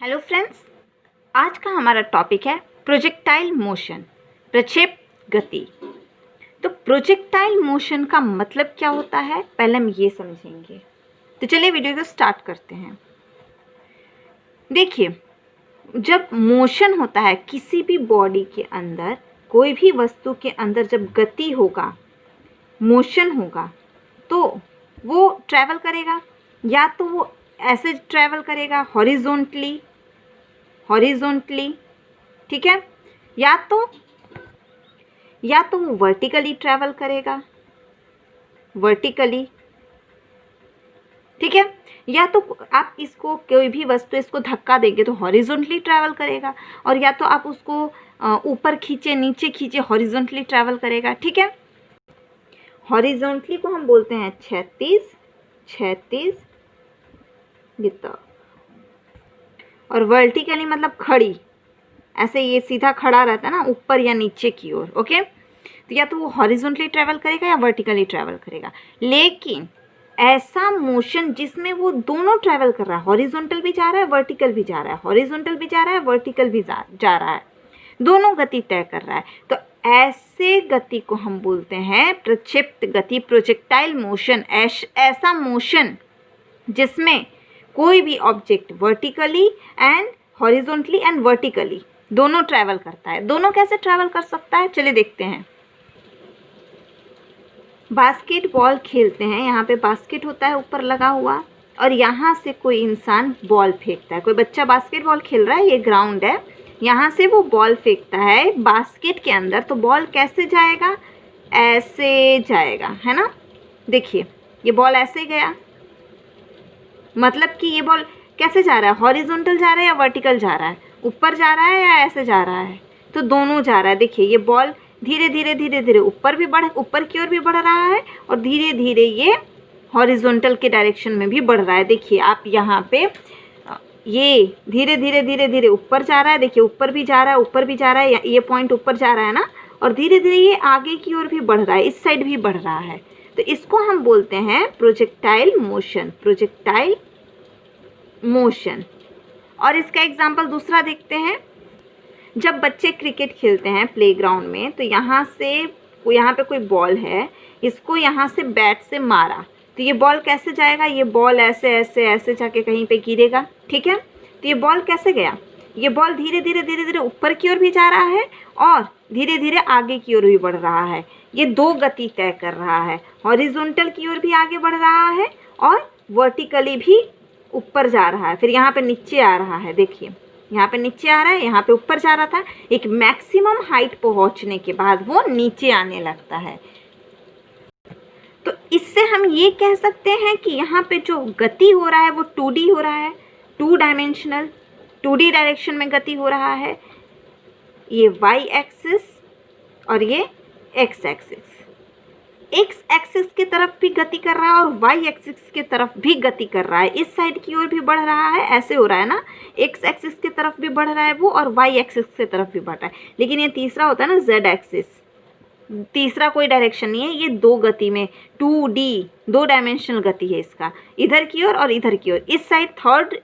Hello friends, आज का हमारा टॉपिक है प्रोजेक्टाइल मोशन, प्रक्षेप गति। तो प्रोजेक्टाइल मोशन का मतलब क्या होता है, पहले हम ये समझेंगे। तो चलिए वीडियो को स्टार्ट करते हैं। देखिए, जब मोशन होता है किसी भी बॉडी के अंदर, कोई भी वस्तु के अंदर जब गति होगा, मोशन होगा, तो वो ट्रैवल करेगा। या तो वो ऐसे ट्रैवल करेगा हॉरिजॉन्टली, ठीक है, या तो वो वर्टिकली ट्रैवल करेगा, वर्टिकली, ठीक है। या तो आप इसको, कोई भी वस्तु इसको धक्का देंगे तो हॉरिजॉन्टली ट्रैवल करेगा, और या तो आप उसको ऊपर खींचे, नीचे खींचे, हॉरिजॉन्टली ट्रैवल करेगा, ठीक है। हॉरिजॉन्टली को हम बोलते हैं क्षैतिज दिशा, और वर्टिकली मतलब खड़ी, ऐसे ये सीधा खड़ा रहता है ना, ऊपर या नीचे की ओर, ओके। तो या तो वो हॉरिजॉन्टली ट्रैवल करेगा या वर्टिकली ट्रैवल करेगा। लेकिन ऐसा मोशन जिसमें वो दोनों ट्रैवल कर रहा है, हॉरिजॉन्टल भी जा रहा है, वर्टिकल भी जा रहा है, हॉरिजॉन्टल भी जा रहा है, वर्टिकल भी जा रहा है, दोनों गति तय कर रहा है, तो ऐसे गति को हम बोलते हैं प्रक्षेप्त गति, प्रोजेक्टाइल मोशन। ऐसा मोशन जिसमें कोई भी object vertically and horizontally and vertically दोनों ट्रैवल करता है। दोनों कैसे ट्रैवल कर सकता है, चलिए देखते हैं। बास्केटबॉल खेलते हैं, यहाँ पे बास्केट होता है ऊपर लगा हुआ, और यहाँ से कोई इंसान बॉल फेंकता है, कोई बच्चा बास्केटबॉल खेल रहा है, ये ग्राउंड है, यहाँ से वो बॉल फेंकता है बास्केट के अंदर, तो बॉल कैसे जाएगा, ऐसे जाएगा, है ना। देखिए, ये बॉल ऐसे गया, मतलब कि ये बॉल कैसे जा रहा है, हॉरिजॉन्टल जा रहा है या वर्टिकल जा रहा है, ऊपर जा रहा है या ऐसे जा रहा है, तो दोनों जा रहा है। देखिए, ये बॉल धीरे धीरे ऊपर की ओर भी बढ़ रहा है, और धीरे धीरे ये हॉरिजॉन्टल के डायरेक्शन में भी बढ़ रहा है। देखिए आप यहाँ पे, ये धीरे धीरे ऊपर जा रहा है, देखिए ऊपर भी जा रहा है, ये पॉइंट ऊपर जा रहा है ना, और धीरे धीरे ये आगे की ओर भी बढ़ रहा है, इस साइड भी बढ़ रहा है। तो इसको हम बोलते हैं प्रोजेक्टाइल मोशन। और इसका एग्जाम्पल दूसरा देखते हैं। जब बच्चे क्रिकेट खेलते हैं प्लेग्राउंड में, तो यहाँ पे कोई बॉल है, इसको यहाँ से बैट से मारा, तो ये बॉल कैसे जाएगा, ये बॉल ऐसे जाके कहीं पे गिरेगा, ठीक है। तो ये बॉल कैसे गया, ये बॉल धीरे धीरे ऊपर की ओर भी जा रहा है, और धीरे धीरे आगे की ओर भी बढ़ रहा है। ये दो गति तय कर रहा है, हॉरिजॉन्टल की ओर भी आगे बढ़ रहा है, और वर्टिकली भी ऊपर जा रहा है, फिर यहाँ पे नीचे आ रहा है। देखिए, यहाँ पे नीचे आ रहा है, यहाँ पे ऊपर जा रहा था, एक मैक्सिमम हाइट पहुँचने के बाद वो नीचे आने लगता है। तो इससे हम ये कह सकते हैं कि यहाँ पे जो गति हो रहा है वो 2D हो रहा है, 2 डायमेंशनल, 2D डायरेक्शन में गति हो रहा है। ये y एक्सिस और ये x एक्सिस, x एक्सिस की तरफ भी गति कर रहा है और y एक्सिस की तरफ भी गति कर रहा है, इस साइड की ओर भी बढ़ रहा है, ऐसे हो रहा है ना, x एक्सिस की तरफ भी बढ़ रहा है वो, और y एक्सिस की तरफ भी बढ़ रहा है। लेकिन ये तीसरा होता है ना, z एक्सिस, तीसरा कोई डायरेक्शन नहीं है, ये दो गति में 2D, 2 डायमेंशनल गति है इसका, इधर की ओर और इधर की ओर। इस साइड थर्ड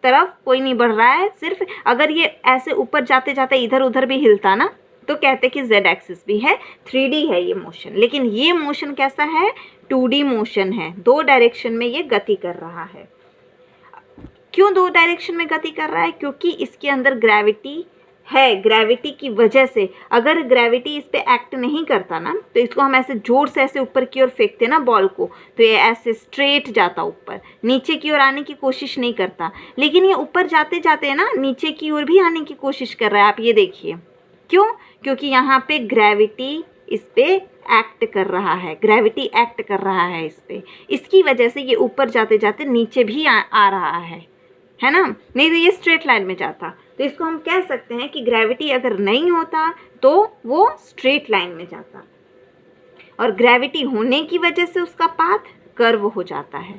तरफ कोई नहीं बढ़ रहा है, सिर्फ अगर ये ऐसे ऊपर जाते जाते इधर उधर भी हिलता ना, तो कहते कि z एक्सिस भी है, 3D है ये मोशन। लेकिन ये मोशन कैसा है, 2D मोशन है, 2 डायरेक्शन में ये गति कर रहा है। क्यों 2 डायरेक्शन में गति कर रहा है, क्योंकि इसके अंदर ग्रेविटी है। ग्रेविटी की वजह से, अगर ग्रेविटी इस पे एक्ट नहीं करता ना, तो इसको हम ऐसे जोर से ऐसे ऊपर की ओर फेंकते ना बॉल को, तो ये ऐसे स्ट्रेट जाता ऊपर, नीचे की ओर आने की कोशिश नहीं करता। लेकिन ये ऊपर जाते जाते ना नीचे की ओर भी आने की कोशिश कर रहा है, आप ये देखिए। क्यों, क्योंकि यहाँ पे ग्रेविटी इस पे एक्ट कर रहा है, ग्रेविटी एक्ट कर रहा है इस पे, इसकी वजह से ये ऊपर जाते जाते नीचे भी आ रहा है ना, नहीं तो ये स्ट्रेट लाइन में जाता। तो इसको हम कह सकते हैं कि ग्रेविटी अगर नहीं होता तो वो स्ट्रेट लाइन में जाता, और ग्रेविटी होने की वजह से उसका पाथ कर्व हो जाता है,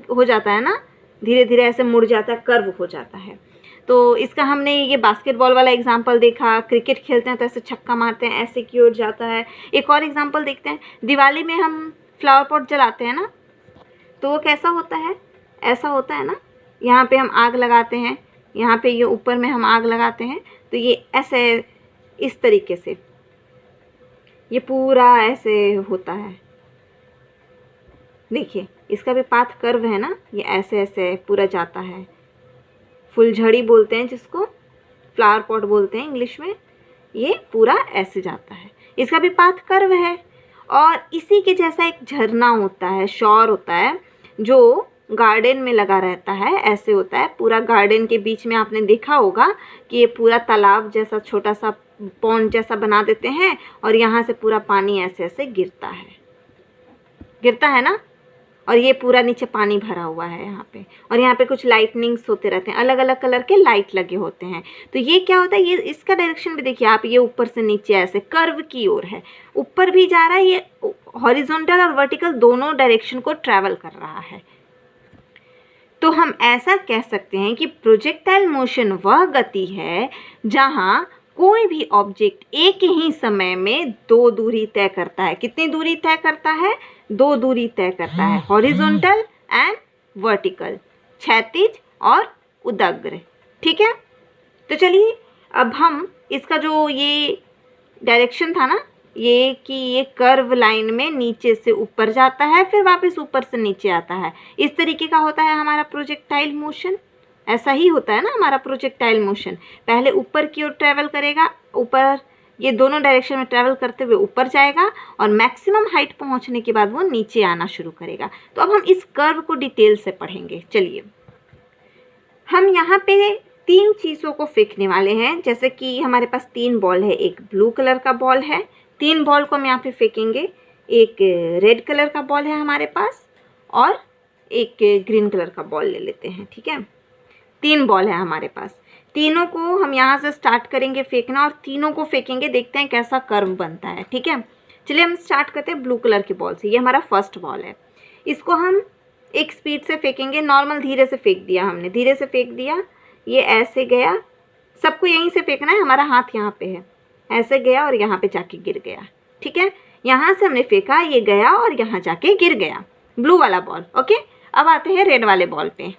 हो जाता है ना, धीरे धीरे ऐसे मुड़ जाता है, कर्व हो जाता है। तो इसका हमने ये बास्केटबॉल वाला एग्जाम्पल देखा, क्रिकेट खेलते हैं तो ऐसे छक्का मारते हैं, ऐसे की ओर जाता है। एक और एग्जाम्पल देखते हैं, दिवाली में हम फ्लावर पॉट जलाते हैं ना, तो वो कैसा होता है, ऐसा होता है ना, यहाँ पे हम आग लगाते हैं, यहाँ पे ये ऊपर में हम आग लगाते हैं तो ये ऐसे इस तरीके से ये पूरा ऐसे होता है। देखिए इसका भी पाथ कर्व है ना, ये ऐसे ऐसे पूरा जाता है। फुलझड़ी बोलते हैं जिसको, फ्लावर पॉट बोलते हैं इंग्लिश में। ये पूरा ऐसे जाता है, इसका भी पाथ कर्व है। और इसी के जैसा एक झरना होता है, शॉर होता है, जो गार्डन में लगा रहता है। ऐसे होता है पूरा गार्डन के बीच में, आपने देखा होगा कि ये पूरा तालाब जैसा छोटा सा पॉन्ड जैसा बना देते हैं और यहाँ से पूरा पानी ऐसे ऐसे गिरता है ना। और ये पूरा नीचे पानी भरा हुआ है यहाँ पे, और यहाँ पे कुछ लाइटनिंग्स होते रहते हैं, अलग अलग कलर के लाइट लगे होते हैं। तो ये क्या होता है, ये इसका डायरेक्शन भी देखिए आप, ये ऊपर से नीचे ऐसे कर्व की ओर है, ऊपर भी जा रहा है, ये हॉरिजॉन्टल और वर्टिकल दोनों डायरेक्शन को ट्रैवल कर रहा है। तो हम ऐसा कह सकते हैं कि प्रोजेक्टाइल मोशन वह गति है जहाँ कोई भी ऑब्जेक्ट एक ही समय में दो दूरी तय करता है। कितनी दूरी तय करता है? दो दूरी तय करता है, हॉरिजॉन्टल एंड वर्टिकल, क्षैतिज और उदग्र। ठीक है, तो चलिए अब हम इसका जो ये डायरेक्शन था ना, ये कि ये कर्व लाइन में नीचे से ऊपर जाता है फिर वापस ऊपर से नीचे आता है, इस तरीके का होता है हमारा प्रोजेक्टाइल मोशन। ऐसा ही होता है ना हमारा प्रोजेक्टाइल मोशन, पहले ऊपर की ओर ट्रैवल करेगा, ऊपर ये दोनों डायरेक्शन में ट्रैवल करते हुए ऊपर जाएगा और मैक्सिमम हाइट पहुंचने के बाद वो नीचे आना शुरू करेगा। तो अब हम इस कर्व को डिटेल से पढ़ेंगे। चलिए हम यहाँ पे तीन चीज़ों को फेंकने वाले हैं। जैसे कि हमारे पास तीन बॉल है, एक ब्लू कलर का बॉल है, तीन बॉल को हम यहाँ पे फेंकेंगे। एक रेड कलर का बॉल है हमारे पास और एक ग्रीन कलर का बॉल ले लेते हैं। ठीक है, तीन बॉल है हमारे पास, तीनों को हम यहाँ से स्टार्ट करेंगे फेंकना और तीनों को फेंकेंगे, देखते हैं कैसा कर्व बनता है। ठीक है, चलिए हम स्टार्ट करते हैं ब्लू कलर के बॉल से। ये हमारा फर्स्ट बॉल है, इसको हम एक स्पीड से फेंकेंगे, नॉर्मल धीरे से फेंक दिया हमने, धीरे से फेंक दिया, ये ऐसे गया, सबको यहीं से फेंकना है, हमारा हाथ यहाँ पे है, ऐसे गया और यहाँ पे जाके गिर गया। ठीक है, यहाँ से हमने फेंका, ये गया और यहाँ जाके गिर गया, ब्लू वाला बॉल। ओके, अब आते हैं रेड वाले बॉल पे।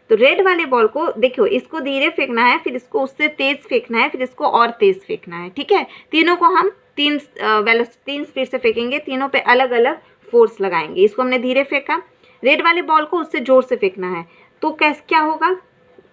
तो रेड वाले बॉल को देखो, इसको धीरे फेंकना है, फिर इसको उससे तेज फेंकना है, फिर इसको और तेज फेंकना है। ठीक है, तीनों को हम तीन स्पीड से फेंकेंगे, तीनों पे अलग अलग फोर्स लगाएंगे। इसको हमने धीरे फेंका, रेड वाले बॉल को उससे जोर से फेंकना है। तो क्या होगा,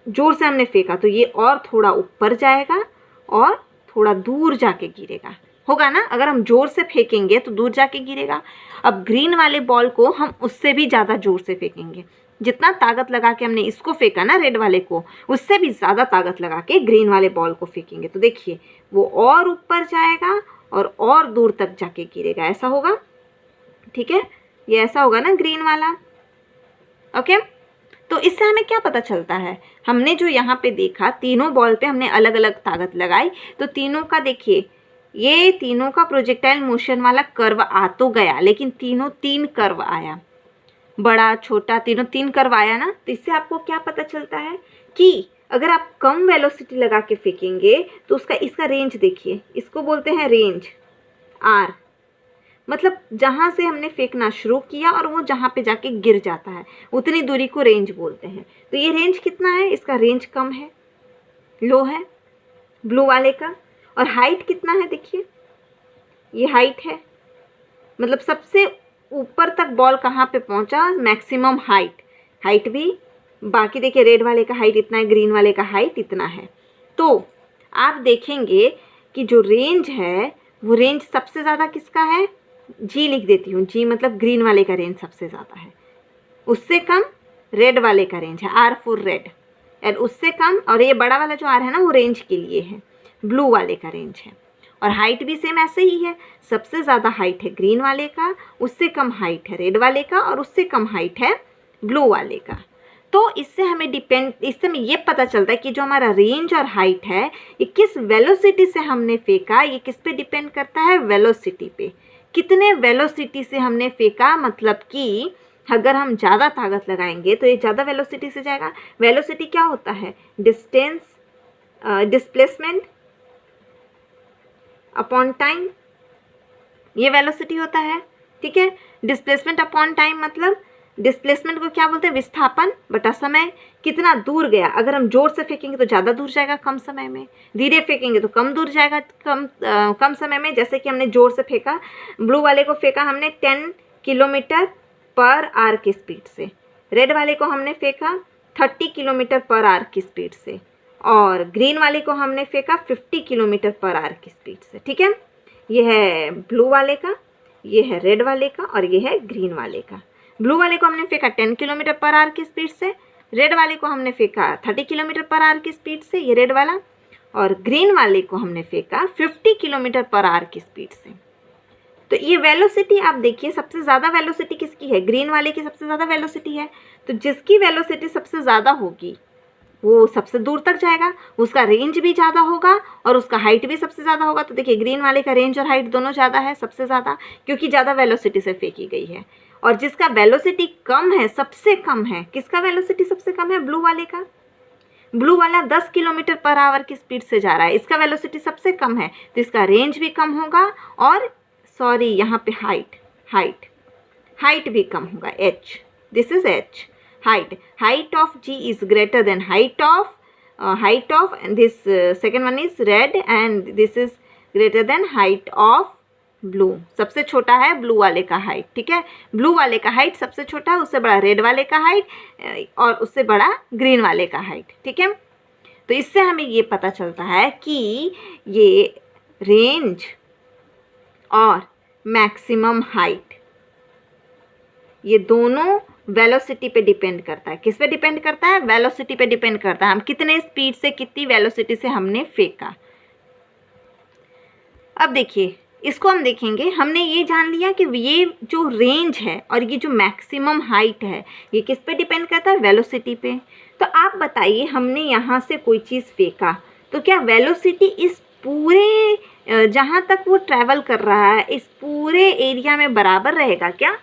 जोर से हमने फेंका तो ये और थोड़ा ऊपर जाएगा और थोड़ा दूर जाके गिरेगा, होगा ना। अगर हम जोर से फेंकेंगे तो दूर जाके गिरेगा। अब ग्रीन वाले बॉल को हम उससे भी ज़्यादा जोर से फेंकेंगे, जितना ताकत लगा के हमने इसको फेंका ना रेड वाले को, उससे भी ज़्यादा ताकत लगा के ग्रीन वाले बॉल को फेंकेंगे। तो देखिए वो और ऊपर जाएगा और दूर तक जाके गिरेगा, ऐसा होगा। ठीक है, ये ऐसा होगा ना ग्रीन वाला। ओके, तो इससे हमें क्या पता चलता है, हमने जो यहाँ पे देखा तीनों बॉल पे हमने अलग अलग ताकत लगाई, तो तीनों का देखिए, ये तीनों का प्रोजेक्टाइल मोशन वाला कर्व आ तो गया, लेकिन तीनों तीन कर्व आया, बड़ा छोटा तीनों तीन कर्व आया ना। तो इससे आपको क्या पता चलता है कि अगर आप कम वेलोसिटी लगा के फेंकेंगे तो इसका रेंज देखिए, इसको बोलते हैं रेंज आर, मतलब जहाँ से हमने फेंकना शुरू किया और वो जहाँ पे जाके गिर जाता है उतनी दूरी को रेंज बोलते हैं। तो ये रेंज कितना है, इसका रेंज कम है, लो है ब्लू वाले का। और हाइट कितना है, देखिए ये हाइट है, मतलब सबसे ऊपर तक बॉल कहाँ पे पहुँचा, मैक्सिमम हाइट भी। बाकी देखिए रेड वाले का हाइट इतना है, ग्रीन वाले का हाइट इतना है। तो आप देखेंगे कि जो रेंज है वो रेंज सबसे ज़्यादा किसका है, जी लिख देती हूँ, जी मतलब ग्रीन वाले का रेंज सबसे ज़्यादा है, उससे कम रेड वाले का रेंज है, आर फॉर रेड, एंड उससे कम, और ये बड़ा वाला जो आर है ना वो रेंज के लिए है, ब्लू वाले का रेंज है। और हाइट भी सेम ऐसे ही है, सबसे ज़्यादा हाइट है ग्रीन वाले का, उससे कम हाइट है रेड वाले का, और उससे कम हाइट है ब्लू वाले का। तो इससे हमें ये पता चलता है कि जो हमारा रेंज और हाइट है ये किस वेलोसिटी से हमने फेंका, ये किस पे डिपेंड करता है, वेलोसिटी पे। कितने वेलोसिटी से हमने फेंका, मतलब कि अगर हम ज़्यादा ताकत लगाएंगे तो ये ज़्यादा वेलोसिटी से जाएगा। वेलोसिटी क्या होता है, डिस्प्लेसमेंट अपॉन टाइम, ये वेलोसिटी होता है। ठीक है, डिस्प्लेसमेंट अपॉन टाइम मतलब डिस्प्लेसमेंट को क्या बोलते हैं? विस्थापन बटा समय। कितना दूर गया, अगर हम जोर से फेंकेंगे तो ज़्यादा दूर जाएगा कम समय में, धीरे फेंकेंगे तो कम दूर जाएगा कम समय में। जैसे कि हमने जोर से फेंका, ब्लू वाले को फेंका हमने 10 किलोमीटर पर आवर की स्पीड से, रेड वाले को हमने फेंका 30 किलोमीटर पर आवर की स्पीड से, और ग्रीन वाले को हमने फेंका 50 किलोमीटर पर आवर की स्पीड से। ठीक है, ये है ब्लू वाले का, ये है रेड वाले का, और ये है ग्रीन वाले का। ब्लू वाले को हमने फेंका 10 किलोमीटर पर आवर की स्पीड से, रेड वाले को हमने फेंका 30 किलोमीटर पर आवर की स्पीड से, ये रेड वाला, और ग्रीन वाले को हमने फेंका 50 किलोमीटर पर आवर की स्पीड से। तो ये वेलोसिटी आप देखिए, सबसे ज़्यादा वेलोसिटी किसकी है? ग्रीन वाले की सबसे ज़्यादा वेलोसिटी है। तो जिसकी वेलोसिटी सबसे ज़्यादा होगी वो सबसे दूर तक जाएगा, उसका रेंज भी ज़्यादा होगा और उसका हाइट भी सबसे ज़्यादा होगा। तो देखिए ग्रीन वाले का रेंज और हाइट दोनों ज़्यादा है, सबसे ज़्यादा, क्योंकि ज़्यादा वेलोसिटी से फेंकी गई है। और जिसका वेलोसिटी कम है, सबसे कम है, किसका वेलोसिटी सबसे कम है? ब्लू वाले का। ब्लू वाला 10 किलोमीटर पर आवर की स्पीड से जा रहा है, इसका वेलोसिटी सबसे कम है, तो इसका रेंज भी कम होगा, और सॉरी यहाँ पे हाइट भी कम होगा, h, this is h, height of G is greater than height of and this second one is red and this is greater than height of blue। सबसे छोटा है ब्लू वाले का हाइट। ठीक है, ब्लू वाले का हाइट सबसे छोटा है, उससे बड़ा रेड वाले का हाइट, और उससे बड़ा ग्रीन वाले का हाइट। ठीक है, तो इससे हमें ये पता चलता है कि ये रेंज और मैक्सिमम हाइट, ये दोनों वेलोसिटी पे डिपेंड करता है। किस पे डिपेंड करता है? वेलोसिटी पे डिपेंड करता है, हम कितने स्पीड से, कितनी वेलोसिटी से हमने फेंका। अब देखिए इसको हम देखेंगे, हमने ये जान लिया कि ये जो रेंज है और ये जो मैक्सिमम हाइट है ये किस पे डिपेंड करता है? वेलोसिटी पे। तो आप बताइए, हमने यहाँ से कोई चीज़ फेंका तो क्या वेलोसिटी इस पूरे जहाँ तक वो ट्रैवल कर रहा है इस पूरे एरिया में बराबर रहेगा क्या?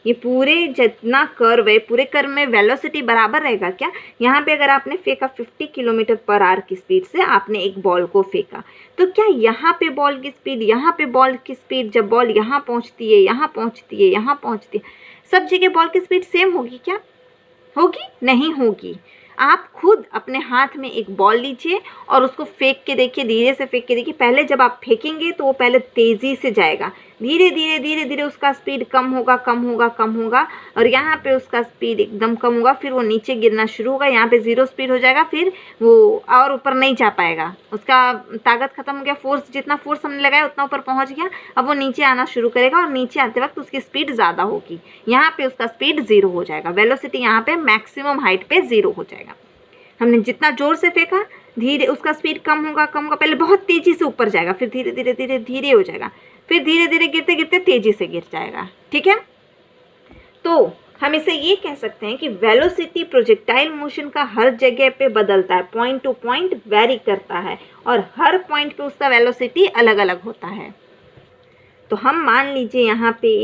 ये पूरे जितना कर्व है, पूरे कर्व में वेलोसिटी बराबर रहेगा क्या? यहाँ पे अगर आपने फेंका 50 किलोमीटर पर आवर की स्पीड से, आपने एक बॉल को फेंका, तो क्या यहाँ पे बॉल की स्पीड, यहाँ पे बॉल की स्पीड, जब बॉल यहाँ पहुँचती है, यहाँ पहुँचती है, यहाँ पहुँचती है, सब जगह बॉल की स्पीड सेम होगी क्या? होगी? नहीं होगी। आप खुद अपने हाथ में एक बॉल लीजिए और उसको फेंक के देखिए, धीरे से फेंक के देखिए। पहले जब आप फेंकेंगे तो वो पहले तेज़ी से जाएगा, धीरे धीरे उसका स्पीड कम होगा, और यहाँ पे उसका स्पीड एकदम कम होगा, फिर वो नीचे गिरना शुरू होगा, यहाँ पे 0 स्पीड हो जाएगा, फिर वो और ऊपर नहीं जा पाएगा, उसका ताकत खत्म हो गया, फोर्स, जितना फोर्स हमने लगाया उतना ऊपर पहुँच गया, अब वो नीचे आना शुरू करेगा, और नीचे आते वक्त उसकी स्पीड ज़्यादा होगी, यहाँ पे उसका स्पीड 0 हो जाएगा, वेलोसिटी यहाँ पे मैक्सिमम हाइट पे 0 हो जाएगा। हमने जितना जोर से फेंका, धीरे उसका स्पीड कम होगा, पहले बहुत तेज़ी से ऊपर जाएगा, फिर धीरे हो जाएगा, फिर धीरे गिरते तेज़ी से गिर जाएगा। ठीक है, तो हम इसे ये कह सकते हैं कि वेलोसिटी प्रोजेक्टाइल मोशन का हर जगह पे बदलता है, पॉइंट टू पॉइंट वेरी करता है, और हर पॉइंट पे उसका वेलोसिटी अलग अलग होता है। तो हम मान लीजिए यहाँ पे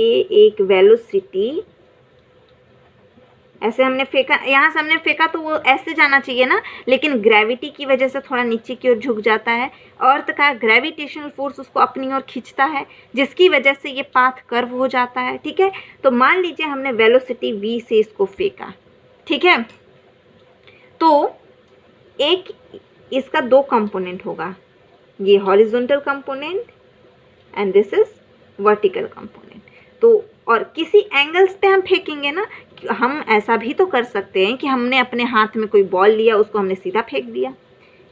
एक वेलोसिटी, ऐसे हमने फेंका, यहाँ से हमने फेंका तो वो ऐसे जाना चाहिए ना, लेकिन ग्रेविटी की वजह से थोड़ा नीचे की ओर झुक जाता है, अर्थ का ग्रेविटेशनल फोर्स उसको अपनी ओर खींचता है, जिसकी वजह से ये पाथ कर्व हो जाता है। ठीक है, तो मान लीजिए हमने वेलोसिटी v से इसको फेंका। ठीक है, तो एक इसका 2 कंपोनेंट होगा, ये horizontal component and this is vertical component. तो और किसी एंगल्स पे हम फेंकेंगे ना, हम ऐसा भी तो कर सकते हैं कि हमने अपने हाथ में कोई बॉल लिया, उसको हमने सीधा फेंक दिया,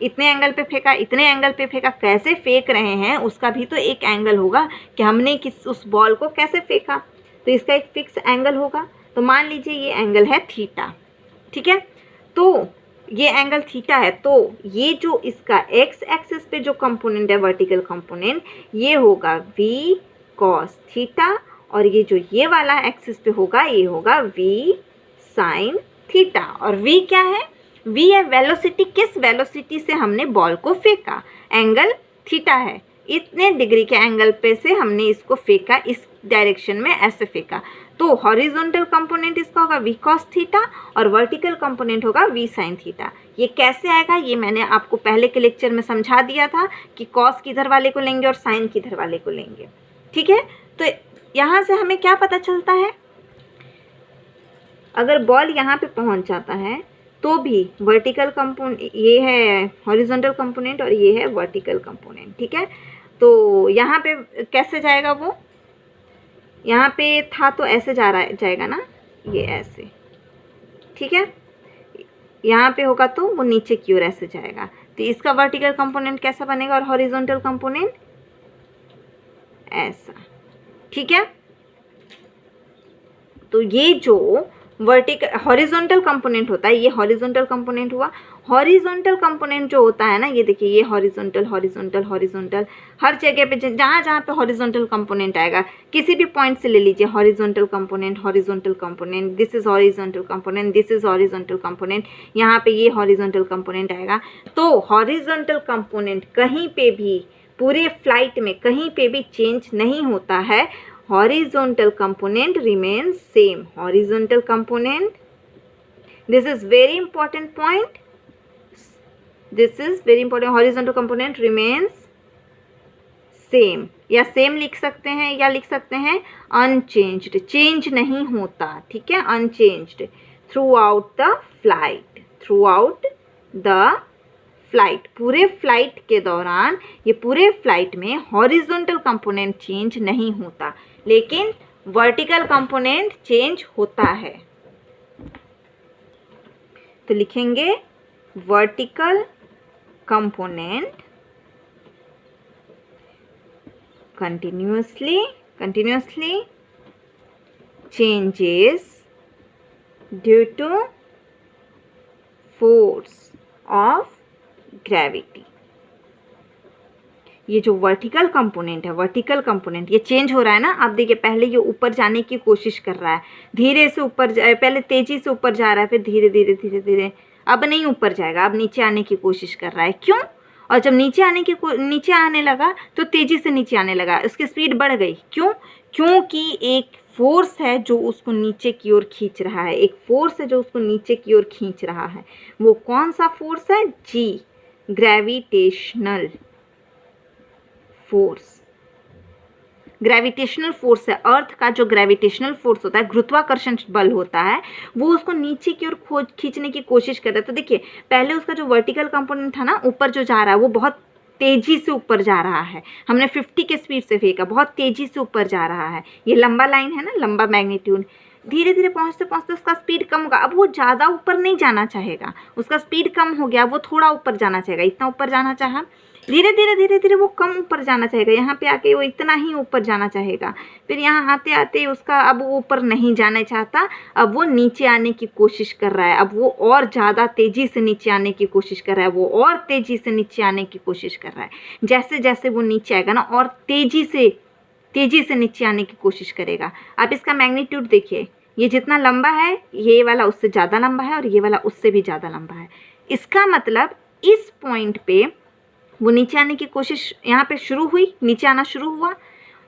इतने एंगल पे फेंका, इतने एंगल पे फेंका, कैसे फेंक रहे हैं उसका भी तो एक एंगल होगा कि हमने उस बॉल को कैसे फेंका, तो इसका एक फिक्स एंगल होगा। तो मान लीजिए ये एंगल है थीटा। ठीक है, तो ये एंगल थीटा है, तो ये जो इसका एक्स एक्सिस पे जो कंपोनेंट है वर्टिकल कंपोनेंट, ये होगा v cos थीटा, और ये जो ये वाला एक्सिस पे होगा ये होगा v sin थीटा। और v क्या है? v है वेलोसिटी, किस वेलोसिटी से हमने बॉल को फेंका, एंगल थीटा है, इतने डिग्री के एंगल पे से हमने इसको फेंका, इस डायरेक्शन में ऐसे फेंका। तो हॉरिजॉन्टल कंपोनेंट इसका होगा v cos थीटा और वर्टिकल कंपोनेंट होगा v sin थीटा। ये कैसे आएगा ये मैंने आपको पहले के लेक्चर में समझा दिया था कि cos किधर वाले को लेंगे और sin किधर वाले को लेंगे। ठीक है, तो यहाँ से हमें क्या पता चलता है? अगर बॉल यहाँ पे पहुँच जाता है तो भी वर्टिकल कंपोनेंट, ये है हॉरिजॉन्टल कंपोनेंट और ये है वर्टिकल कंपोनेंट, ठीक है। तो यहाँ पे कैसे जाएगा वो, यहाँ पे था तो ऐसे जाएगा ना, ये ऐसे, ठीक है। यहाँ पे होगा तो वो नीचे की ओर ऐसे जाएगा। तो इसका वर्टिकल कंपोनेंट कैसा बनेगा और हॉरिजॉन्टल कंपोनेंट ऐसा, ठीक है। तो ये जो वर्टिकल हॉरिजॉन्टल कंपोनेंट होता है, ये हॉरिजॉन्टल कंपोनेंट हुआ। हॉरिजॉन्टल कंपोनेंट जो होता है ना, ये देखिए ये हॉरिजॉन्टल हॉरिजॉन्टल हॉरिजॉन्टल, हर जगह पे जहाँ जहाँ पे हॉरिजॉन्टल कंपोनेंट आएगा, किसी भी पॉइंट से ले लीजिए, horizontal component, this is horizontal component, this is horizontal component, यहाँ पे ये हॉरिजॉन्टल कंपोनेंट आएगा। तो हॉरिजॉन्टल कंपोनेंट कहीं पे भी पूरे फ्लाइट में कहीं पे भी चेंज नहीं होता है। Horizontal component remains same. Horizontal component, this is very important point. This is very important. Horizontal component remains same. या same लिख सकते हैं या लिख सकते हैं unchanged. Change नहीं होता, ठीक है, unchanged throughout the flight. Throughout the flight, पूरे फ्लाइट के दौरान, ये पूरे फ्लाइट में हॉरिजॉन्टल कंपोनेंट चेंज नहीं होता, लेकिन वर्टिकल कंपोनेंट चेंज होता है। तो लिखेंगे vertical component continuously changes due to force of gravity. ये जो वर्टिकल कंपोनेंट है, वर्टिकल कंपोनेंट ये चेंज हो रहा है ना। आप देखिए पहले ये ऊपर जाने की कोशिश कर रहा है, धीरे से ऊपर पहले तेजी से ऊपर जा रहा है, फिर धीरे धीरे धीरे धीरे, अब नहीं ऊपर जाएगा, अब नीचे आने की कोशिश कर रहा है। क्यों? और जब नीचे आने लगा तो तेजी से नीचे आने लगा, उसकी स्पीड बढ़ गई। क्यों? क्योंकि एक फोर्स है जो उसको नीचे की ओर खींच रहा है, एक फोर्स है जो उसको नीचे की ओर खींच रहा है। वो कौन सा फोर्स है? जी, ग्रेविटेशनल फोर्स। ग्रेविटेशनल फोर्स है, अर्थ का जो ग्रेविटेशनल फोर्स होता है, गुरुत्वाकर्षण बल होता है, वो उसको नीचे की ओर खींचने की कोशिश कर रहा है। तो देखिए पहले उसका जो वर्टिकल कंपोनेंट था ना, ऊपर जो जा रहा है वो बहुत तेजी से ऊपर जा रहा है, हमने 50 के स्पीड से फेंका, बहुत तेजी से ऊपर जा रहा है। ये लंबा लाइन है ना, लंबा मैग्नीट्यूड, धीरे धीरे पहुँचते पहुँचते उसका स्पीड कम होगा। अब वो ज़्यादा ऊपर नहीं जाना चाहेगा, उसका स्पीड कम हो गया, वो थोड़ा ऊपर जाना चाहेगा। इतना ऊपर जाना चाहा, धीरे धीरे धीरे धीरे वो कम ऊपर जाना चाहेगा, यहाँ पे आके वो इतना ही ऊपर जाना चाहेगा। फिर यहाँ आते आते उसका अब वो ऊपर नहीं जाना चाहता, अब वो नीचे आने की कोशिश कर रहा है, अब वो और ज़्यादा तेज़ी से नीचे आने की कोशिश कर रहा है, वो और तेज़ी से नीचे आने की कोशिश कर रहा है। जैसे जैसे वो नीचे आएगा ना, और तेज़ी से नीचे आने की कोशिश करेगा। अब इसका मैग्नीट्यूड देखिए, ये जितना लंबा है, ये वाला उससे ज़्यादा लंबा है और ये वाला उससे भी ज़्यादा लंबा है। इसका मतलब इस पॉइंट पे वो नीचे आने की कोशिश यहाँ पे शुरू हुई, नीचे आना शुरू हुआ,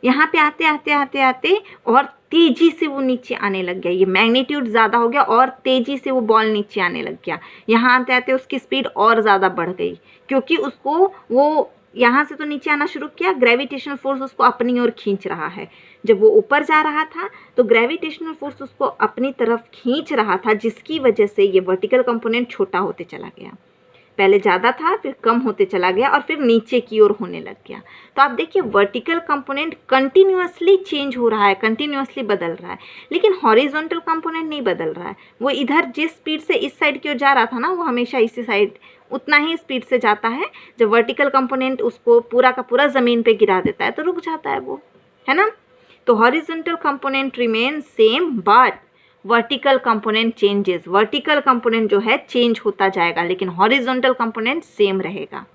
यहाँ पे आते आते आते आते और तेज़ी से वो नीचे आने लग गया। ये मैग्नीट्यूड ज़्यादा हो गया और तेज़ी से वो बॉल नीचे आने लग गया। यहाँ आते आते उसकी स्पीड और ज़्यादा बढ़ गई, क्योंकि उसको वो यहाँ से तो नीचे आना शुरू किया, ग्रेविटेशनल फोर्स उसको अपनी ओर खींच रहा है। जब वो ऊपर जा रहा था तो ग्रेविटेशनल फोर्स उसको अपनी तरफ खींच रहा था, जिसकी वजह से ये वर्टिकल कंपोनेंट छोटा होते चला गया। पहले ज़्यादा था, फिर कम होते चला गया और फिर नीचे की ओर होने लग गया। तो आप देखिए वर्टिकल कंपोनेंट कंटिन्यूअसली चेंज हो रहा है, कंटिन्यूअसली बदल रहा है, लेकिन हॉरिजॉन्टल कंपोनेंट नहीं बदल रहा है। वो इधर जिस स्पीड से इस साइड की ओर जा रहा था ना, वो हमेशा इसी साइड उतना ही स्पीड से जाता है। जब वर्टिकल कंपोनेंट उसको पूरा का पूरा ज़मीन पे गिरा देता है तो रुक जाता है वो, है ना। तो horizontal component remain same but vertical component changes. Vertical component जो है चेंज होता जाएगा, लेकिन हॉरिजॉन्टल कंपोनेंट सेम रहेगा।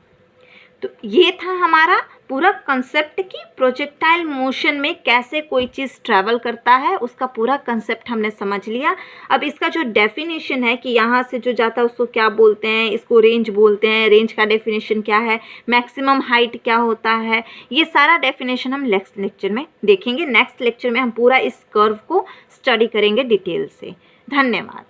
तो ये था हमारा पूरा कंसेप्ट कि प्रोजेक्टाइल मोशन में कैसे कोई चीज़ ट्रैवल करता है, उसका पूरा कंसेप्ट हमने समझ लिया। अब इसका जो डेफिनेशन है कि यहाँ से जो जाता है उसको क्या बोलते हैं, इसको रेंज बोलते हैं, रेंज का डेफिनेशन क्या है, मैक्सिमम हाइट क्या होता है, ये सारा डेफिनेशन हम नेक्स्ट लेक्चर में देखेंगे। नेक्स्ट लेक्चर में हम पूरा इस कर्व को स्टडी करेंगे डिटेल से। धन्यवाद।